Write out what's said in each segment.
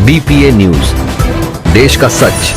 BPA news, देश का सच।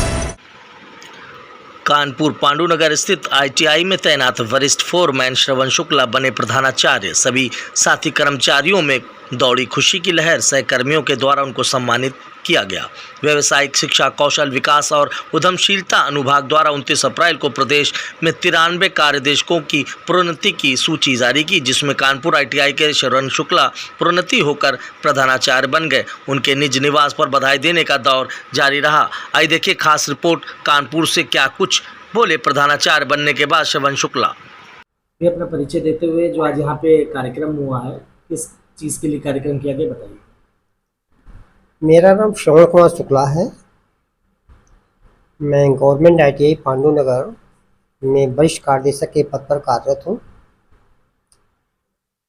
कानपुर पांडुनगर स्थित ITI में तैनात वरिष्ठ फोरमैन श्रवण शुक्ला बने प्रधानाचार्य। सभी साथी कर्मचारियों में दौड़ी खुशी की लहर। सहकर्मियों के द्वारा उनको सम्मानित किया गया। व्यावसायिक शिक्षा, कौशल विकास और उद्यमशीलता अनुभाग द्वारा 29 अप्रैल को प्रदेश में 93 कार्यदेशकों की प्रोन्नति की सूची जारी की, जिसमें कानपुर ITI के श्रवण शुक्ला प्रोन्नति होकर प्रधानाचार्य बन गए। उनके निज निवास पर बधाई देने का दौर जारी रहा। आइए देखिए खास रिपोर्ट। कानपुर से क्या कुछ बोले प्रधानाचार्य बनने के बाद श्रवण शुक्ला। ये अपना परिचय देते हुए जो आज यहाँ पे कार्यक्रम हुआ है, किस चीज़ के लिए कार्यक्रम किया गया बताइए। मेरा नाम श्रवण कुमार शुक्ला है। मैं गवर्नमेंट ITI पांडुनगर में वरिष्ठ कार्यदेशक के पद पर कार्यरत हूँ।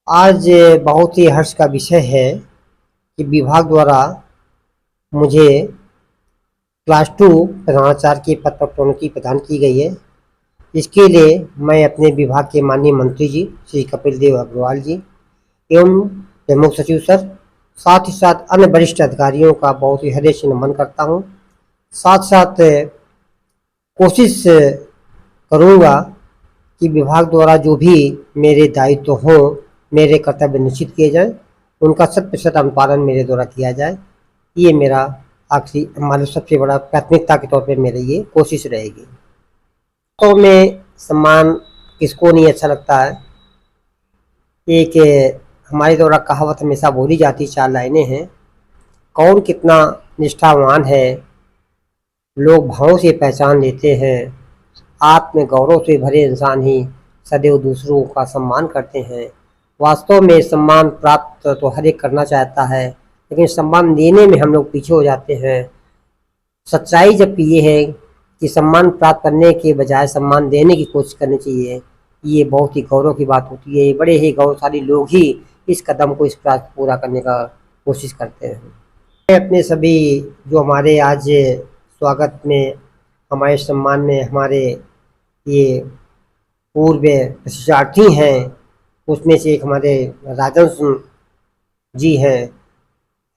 आज बहुत ही हर्ष का विषय है कि विभाग द्वारा मुझे क्लास 2 प्रधानाचार्य के पद पर प्रोन्नति प्रदान की गई है। इसके लिए मैं अपने विभाग के माननीय मंत्री जी श्री कपिल देव अग्रवाल जी एवं प्रमुख सचिव सर, साथ ही साथ अन्य वरिष्ठ अधिकारियों का बहुत ही हृदय से नमन करता हूं। साथ साथ कोशिश करूंगा कि विभाग द्वारा जो भी मेरे दायित्व हों, मेरे कर्तव्य निश्चित किए जाएं, उनका 100% अनुपालन मेरे द्वारा किया जाए। ये मेरा आखिरी हमारे सबसे बड़ा प्राथमिकता के तौर पे मेरी ये कोशिश रहेगी। तो में सम्मान किसको नहीं अच्छा लगता है। एक हमारे द्वारा कहावत हमेशा बोली जाती 4 लाइनें हैं। कौन कितना निष्ठावान है, लोग भावों से पहचान लेते हैं। आत्म गौरव से भरे इंसान ही सदैव दूसरों का सम्मान करते हैं। वास्तव में सम्मान प्राप्त तो हर एक करना चाहता है, लेकिन सम्मान देने में हम लोग पीछे हो जाते हैं। सच्चाई जबकि ये है कि सम्मान प्राप्त करने के बजाय सम्मान देने की कोशिश करनी चाहिए। ये बहुत ही गौरव की बात होती है। बड़े ही गौरवशाली लोग ही इस कदम को, इस प्रयास पूरा करने का कोशिश करते हैं। मैं अपने सभी जो हमारे आज स्वागत में, हमारे सम्मान में हमारे ये पूर्व प्रशिक्षार्थी हैं, उसमें से एक हमारे राजन जी हैं,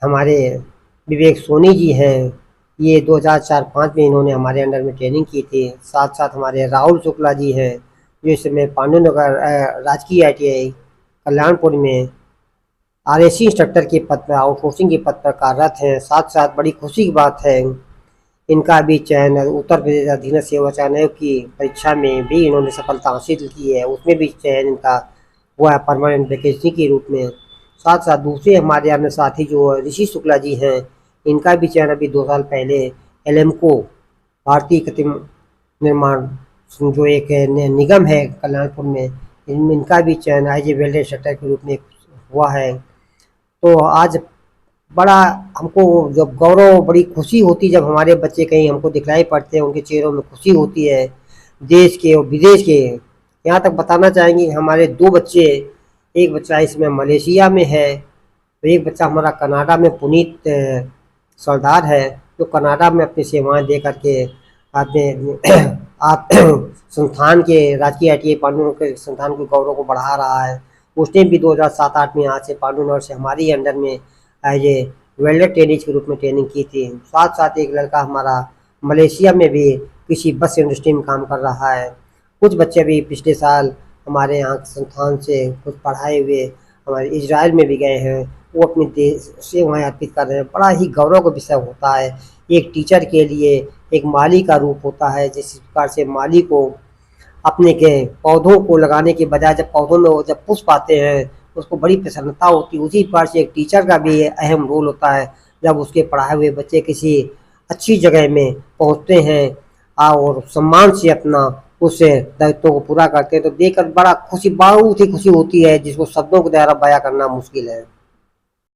हमारे विवेक सोनी जी हैं। ये 2004-05 में इन्होंने हमारे अंडर में ट्रेनिंग की थी। साथ साथ हमारे राहुल शुक्ला जी हैं, जो इस समय पांडुनगर राजकीय ITI कल्याणपुर में RAC इंस्ट्रक्टर के पद पर, आउटसोर्सिंग के पद पर कार्यरत हैं। साथ साथ बड़ी खुशी की बात है, इनका भी चयन उत्तर प्रदेश अधीनस्थ सेवा चयन आयोग की परीक्षा में भी इन्होंने सफलता हासिल की है। उसमें भी चयन इनका हुआ है परमानेंट वैकेंसी के रूप में। साथ साथ दूसरे हमारे अन्य साथी जो ऋषि शुक्ला जी हैं, इनका भी चयन अभी 2 साल पहले LMCO भारतीय कृत्रिम निर्माण जो एक निगम है कल्याणपुर में, इनका भी चयन एज ए वेल्डर इंस्ट्रक्टर के रूप में हुआ है। तो आज बड़ा हमको जब गौरव, बड़ी खुशी होती जब हमारे बच्चे कहीं हमको दिखलाई पड़ते हैं, उनके चेहरों में खुशी होती है। देश के और विदेश के, यहाँ तक बताना चाहेंगे हमारे 2 बच्चे, एक बच्चा इसमें मलेशिया में है, तो एक बच्चा हमारा कनाडा में पुनीत सरदार है, जो कनाडा में अपनी सेवाएं दे करके अपने आप संस्थान के राजकीय ITI पांडुनगर के संस्थान के गौरव को बढ़ा रहा है। उसने भी 2007-08 में यहाँ से पांडुनगर से हमारी अंडर में एज ए वेल्डर ट्रेनिंग के रूप में ट्रेनिंग की थी। साथ साथ एक लड़का हमारा मलेशिया में भी किसी बस इंडस्ट्री में काम कर रहा है। कुछ बच्चे भी पिछले साल हमारे यहाँ संस्थान से कुछ पढ़ाए हुए हमारे इजराइल में भी गए हैं, वो अपने देश सेवाएं अर्पित कर रहे हैं। बड़ा ही गौरव का विषय होता है। एक टीचर के लिए एक माली का रूप होता है, जिस प्रकार से माली को अपने के पौधों को लगाने के बजाय जब पौधों में जब पुष्प आते हैं उसको बड़ी प्रसन्नता होती है, उसी प्रकार से एक टीचर का भी अहम रोल होता है। जब उसके पढ़ाए हुए बच्चे किसी अच्छी जगह में पहुंचते हैं और सम्मान से अपना उस दायित्व को पूरा करते हैं, तो देखकर बड़ा खुशी, बहुत ही खुशी होती है, जिसको शब्दों के द्वारा बयां करना मुश्किल है।